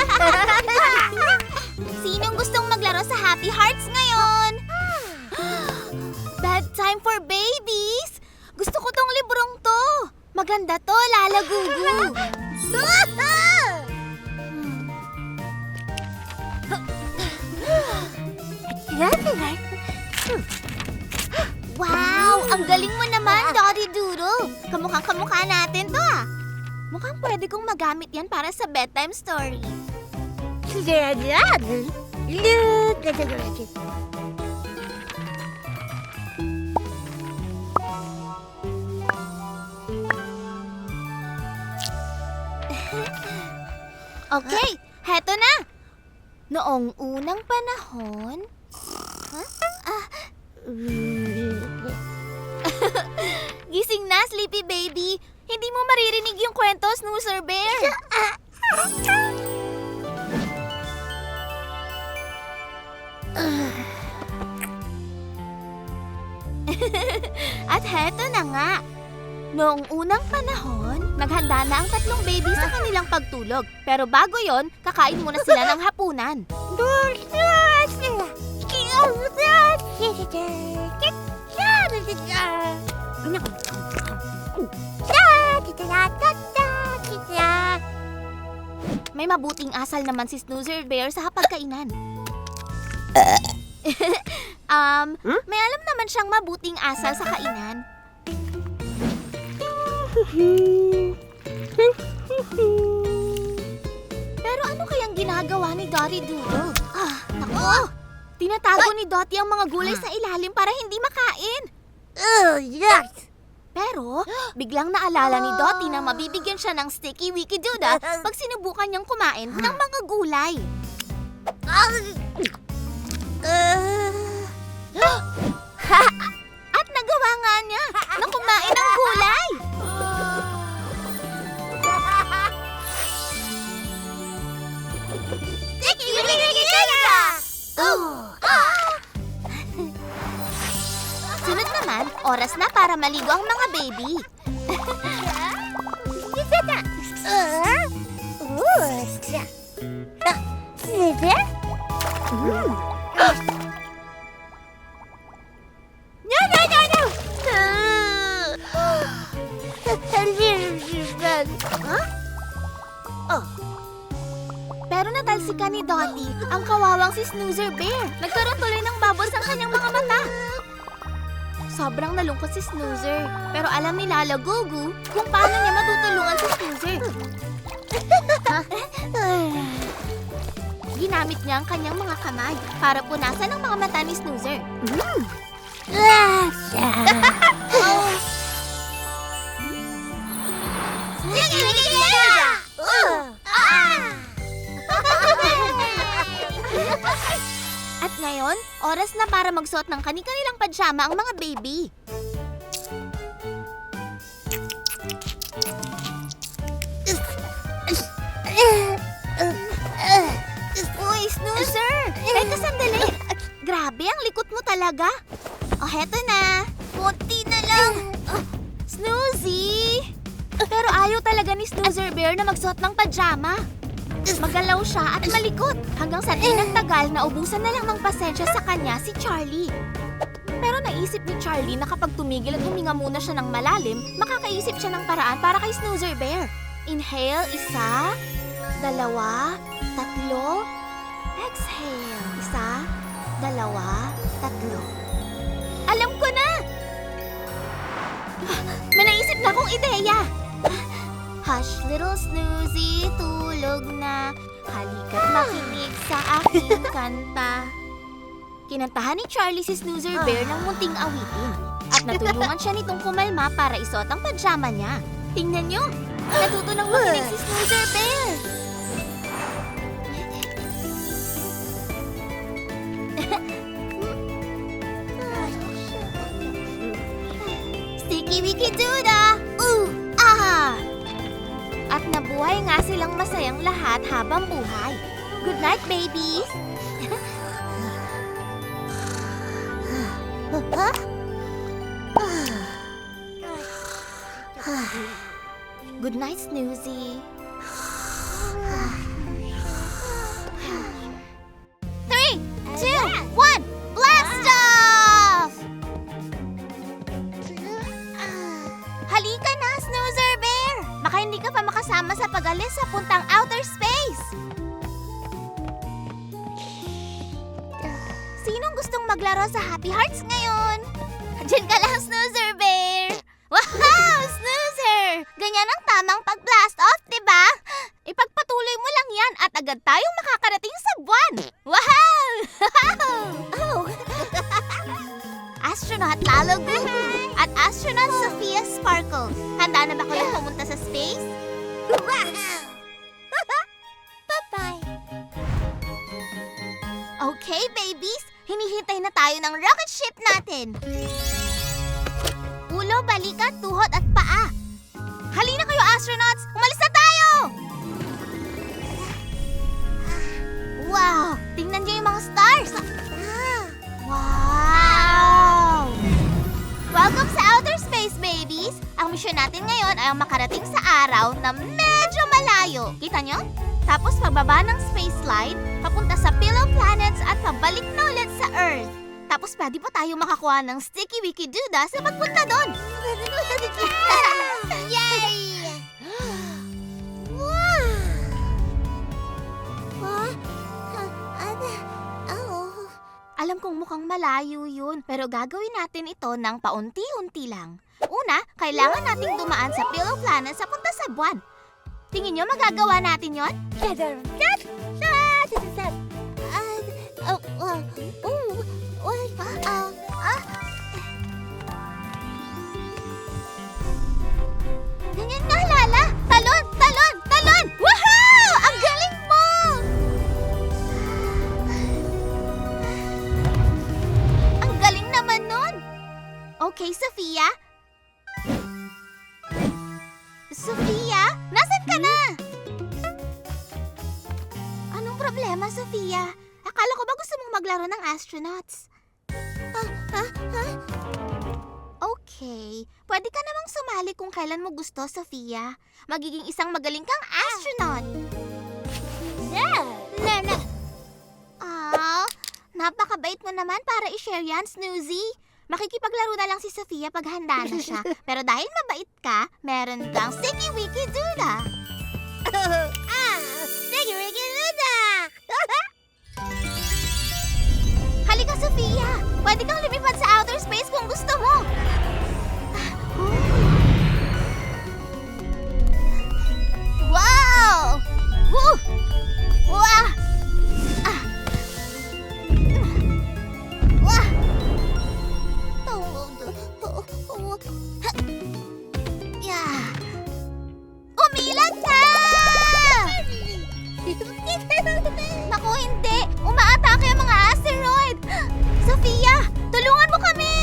Sinong gustong maglaro sa Happy Hearts ngayon? Bedtime for babies! Gusto ko tong librong to! Maganda to, Lala Gugu! Wow! Ang galing mo naman, Dottie Doodle! Kamukhang-kamukha natin to ah! Mukhang pwede kong magamit yan para sa bedtime story. Okay, heto na! Noong unang panahon... Gising na, Sleepy Baby! Hindi mo maririnig yung kwento, Snoozer Bear! At heto na nga. Noong unang panahon, naghanda na ang 3 baby sa kanilang pagtulog. Pero bago yon, kakain muna sila ng hapunan. May mabuting asal naman si Snoozer Bear sa hapagkainan. May alam naman siyang mabuting asal sa kainan. Pero ano kayang ginagawa ni Dottie Doodle? Naku! Tinatago ni Dottie ang mga gulay sa ilalim para hindi makain. Yes! Pero, biglang naalala ni Dottie na mabibigyan siya ng sticky wiki duda pag sinubukan niyang kumain ng mga gulay. At nagawa nga niya na kumain ng gulay. Sticky wiki duda! Sunod naman, oras na para maligo ang mga baby. Pero natalsikan ni Dottie ang kawawang si Snoozer Bear. Nagkaroon tuloy ng bubbles ang kanyang mga mata. Sobrang nalungkot si Snoozer. Pero alam ni Lala Gugu kung paano niya matutulungan si Snoozer. Ginamit niya ang kanyang mga kamay para punasan ang mga mata ni Snoozer. At ngayon, oras na para magsuot ng kani-kanilang pajama ang mga baby. Uy, Snoozer! Teka sandali! Grabe, ang likot mo talaga. O, heto na. Kunti na lang. Snoozy! Pero ayaw talaga ni Snoozer Bear na magsuot ng pajama. Magalaw siya at malikot hanggang sa nagtagal na ubusan na lang ng pasensya sa kanya si Charlie. Pero naisip ni Charlie na kapag tumigil at huminga muna siya ng malalim, makakaisip siya ng paraan para kay Snoozer Bear. Inhale, 1, 2, 3. Exhale, 1, 2, 3. Alam ko na! May naisip na akong ideya! Hush, little Snoozy, tulog na. Halika't makinig sa aking kanta. Kinantahan ni Charlie si Snoozer Bear ng munting awitin. At natulungan siya nitong kumalma para isuot ang pajama niya. Tingnan niyo! Natuto ng makinig si Snoozer Bear. Sticky wiki duda! At nabuhay nga silang masayang lahat habang buhay. Good night, babies! Good night, Snoozy. 3, 2, 1, blast off! Halika na, Snoozer Bear! Baka hindi ka pa makasama sa pag-alis sa puntang outer space. Sinong gustong maglaro sa Happy Hearts ngayon? Diyan ka lang, Snoozer Bear! Wow, Snoozer! Ganyan ang tamang pag-blast off, diba? Ipagpatuloy mo lang yan at agad tayong makakarating sa buwan! Wow! Oh. Astronaut Lalo Gugu at Astronaut Sophia Sparkle. Handa na ba kayong pumunta sa space? Bye-bye! Okay, babies! Hinihintay na tayo ng rocket ship natin. Ulo, balikat, tuhod at paa. Halina kayo, astronauts! Umalis na tayo! Wow! Tingnan niyo yung mga stars! Wow! mission natin ngayon ay ang makarating sa araw na medyo malayo. Kita nyo? Tapos pagbaba ng space slide, papunta sa Pillow Planets at pabalik na ulit sa Earth. Tapos pwede pa tayo makakuha ng Sticky Wiki Duda sa pagpunta doon. Yay! Wow! Huh? Oh. Alam kong mukhang malayo yun, pero gagawin natin ito ng paunti-unti lang. Una, kailangan nating dumaan sa Pillow Planet sa punta sa buwan. Tingin nyo magagawa natin yon? Ganyan nga, Lala! Talon! Talon! Talon! Woohoo! Ang galing mo! Ang galing naman nun! Okay, Sofia? Sofia? Nasaan ka na? Anong problema, Sofia? Akala ko ba gusto mong maglaro ng astronauts? Okay. Pwede ka namang sumali kung kailan mo gusto, Sofia. Magiging isang magaling kang astronaut. Napakabait mo naman para i-share yan, Snoozy. Makikipaglaro na lang si Sofia pag handa na siya. Pero dahil mabait ka, meron kang Sticky Wiki Duda. Sticky Wiki Duda! Halika, Sofia! Pwede kang lumipad sa outer space kung gusto mo. Wow! Woo! Wah! Ah! Wah! Yeah! Umilag ka! Naku, hindi! Umaatake ang mga asteroid! Sofia! Tulungan mo kami!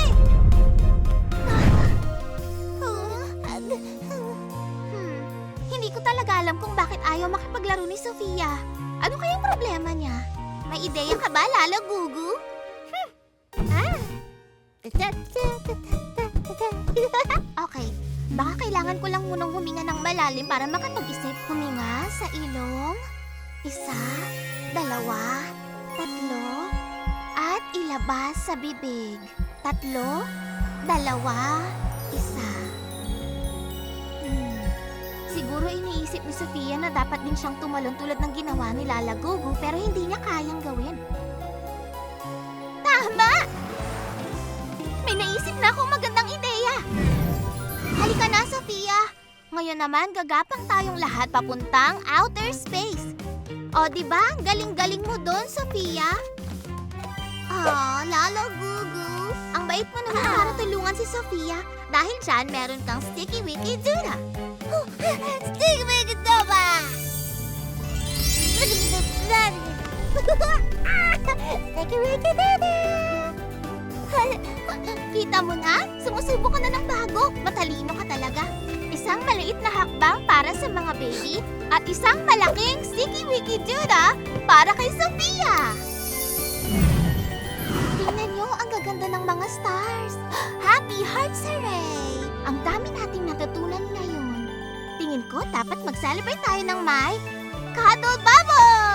Hindi ko talaga alam kung bakit ayaw makipaglaro ni Sofia. Ano kayang problema niya? May ideya ka ba, Lala Gugu? Okay, baka kailangan ko lang munang huminga ng malalim para makapag-isip. Huminga sa ilong. 1, 2, 3, at ilabas sa bibig. 3, 2, 1. Siguro iniisip ni Sofia na dapat din siyang tumalon tulad ng ginawa ni Lala Gugu pero hindi niya kayang gawin. Tama! May naisip na akong magandang ideya. Halika na, Sofia. Ngayon naman gagapang tayong lahat papuntang outer space. O, diba? Galing-galing mo doon, Sofia. Oh, Lala Gugu. Ang bait mo naman para tulungan si Sofia. Dahil dyan, meron kang Sticky Wiki Duda. Sticky Wiki Duda! Sticky Wiki Duda! Kita mo na? Sumusubo ka na ng bago. Matalino ka talaga. Isang maliit na hakbang para sa mga baby at isang malaking Sticky Wiki Duda para kay Sofia. Tingnan niyo, ang gaganda ng mga stars. Happy Hearts Hooray! Ang dami nating natutunan ngayon. Tingin ko dapat mag-celebrate tayo ng may Cuddle Bubble!